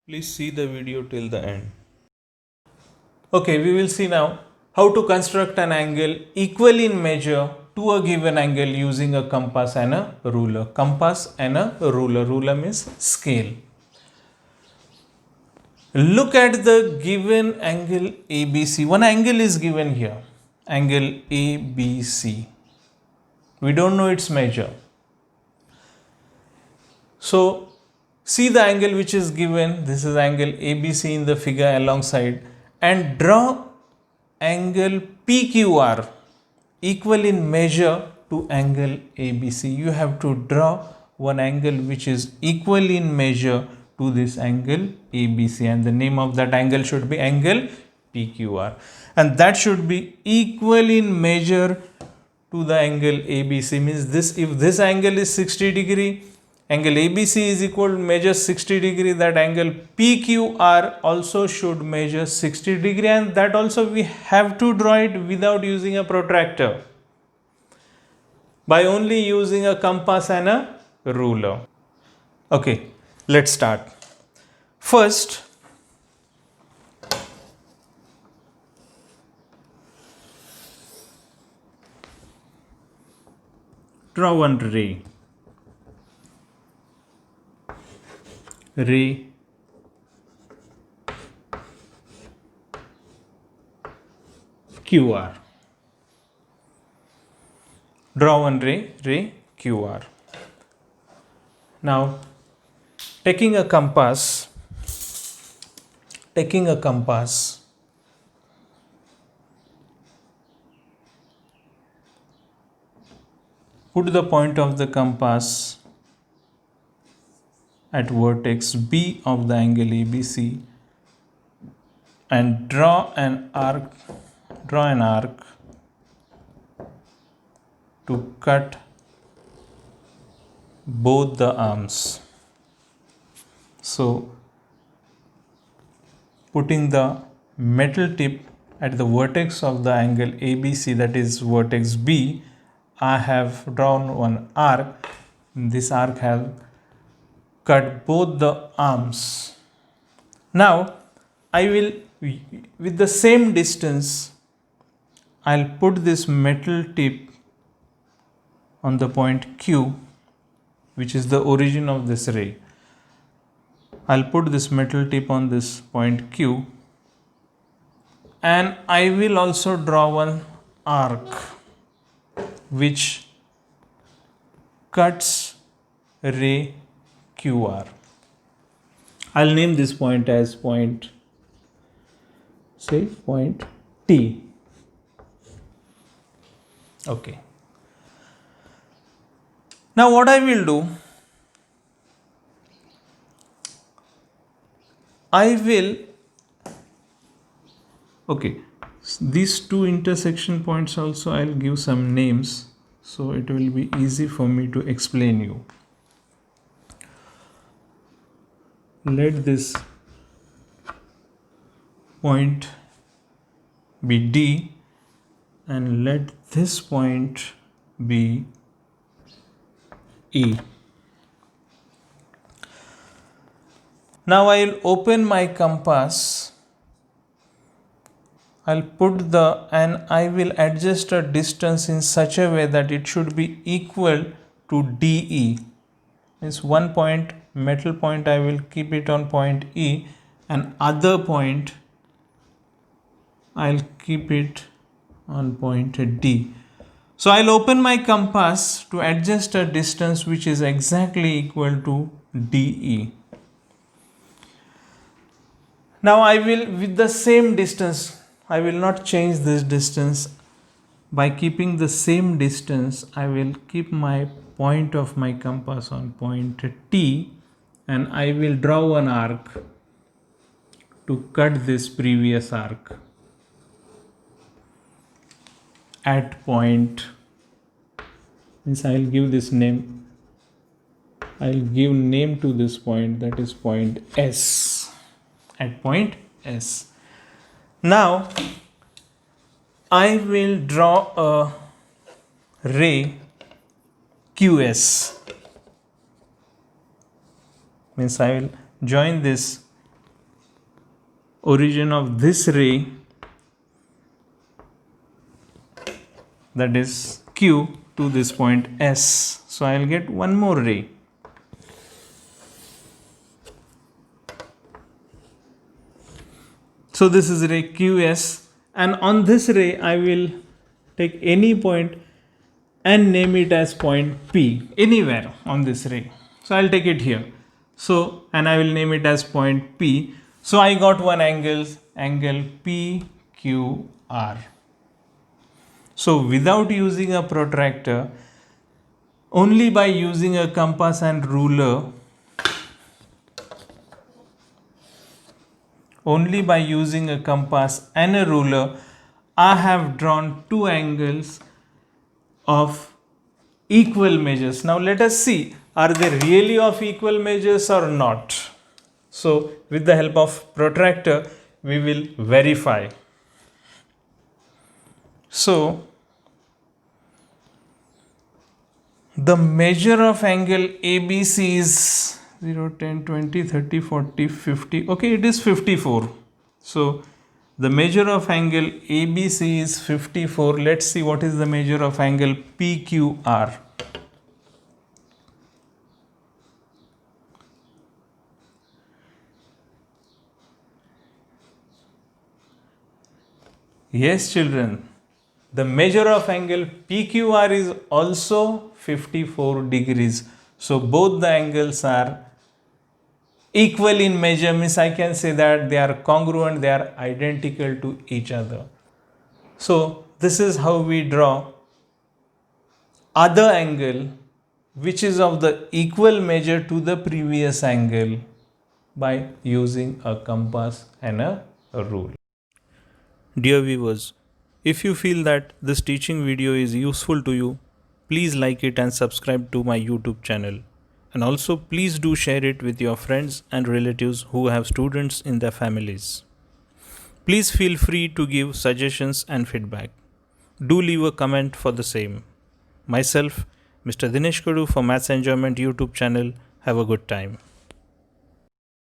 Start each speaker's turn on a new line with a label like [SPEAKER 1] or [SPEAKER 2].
[SPEAKER 1] Please see the video till the end. Okay, we will see now how to construct an angle equal in measure to a given angle using a compass and a ruler. Compass and a ruler. Ruler means scale. Look at the given angle ABC. One angle is given here. Angle ABC. We don't know its measure. So, see the angle which is given. This is angle ABC in the figure alongside, and draw angle PQR equal in measure to angle ABC. You have to draw one angle which is equal in measure to this angle ABC, and the name of that angle should be angle PQR, and that should be equal in measure to the angle ABC. Means this, if this angle is 60 degree, angle ABC is equal to measure 60 degree, that angle PQR also should measure 60 degree, and that also we have to draw it without using a protractor, by only using a compass and a ruler. Okay, let's start. First, draw one ray. Ray QR. Draw one ray QR. Now, taking a compass, put the point of the compass at vertex B of the angle ABC and draw an arc to cut both the arms. So, putting the metal tip at the vertex of the angle ABC, that is vertex B, I have drawn one arc. This arc has cut both the arms. Now, I will, with the same distance, I'll put this metal tip on the point Q, which is the origin of this ray. I'll put this metal tip on this point Q, and I will also draw one arc which cuts ray QR. I'll name this point as point, say point T. Okay. Now what I will do, these two intersection points also I'll give some names, so it will be easy for me to explain you. Let this point be D and let this point be E. Now I'll open my compass. I'll put and I will adjust a distance in such a way that it should be equal to DE. Means one point, metal point, I will keep it on point E, and other point I'll keep it on point D. So I'll open my compass to adjust a distance which is exactly equal to DE. Now I will, with the same distance, I will not change this distance. By keeping the same distance, I will keep my point of my compass on point T, and I will draw an arc to cut this previous arc at point, means I'll give this name, I'll give name to this point, that is point S, at point S. Now I will draw a ray QS, means I will join this origin of this ray, that is Q, to this point S. So I'll get one more ray. So this is ray QS, and on this ray I will take any point and name it as point P anywhere on this ray. So I'll take it here. So, and I will name it as point P. So I got one angle PQR. So without using a protractor, only by using a compass and ruler, I have drawn two angles of equal measures. Now let us see, are they really of equal measures or not? So with the help of protractor, we will verify. So the measure of angle ABC is 0, 10, 20, 30, 40, 50. Okay, it is 54. So the measure of angle ABC is 54. Let's see what is the measure of angle PQR. Yes, children, the measure of angle PQR is also 54 degrees. So both the angles are equal in measure, means I can say that they are congruent, they are identical to each other. So this is how we draw other angle which is of the equal measure to the previous angle by using a compass and a rule. Dear viewers, if you feel that this teaching video is useful to you, please like it and subscribe to my YouTube channel. And also please do share it with your friends and relatives who have students in their families. Please feel free to give suggestions and feedback. Do leave a comment for the same. Myself, Mr. Dinesh Kadu for Maths Enjoyment YouTube channel. Have a good time.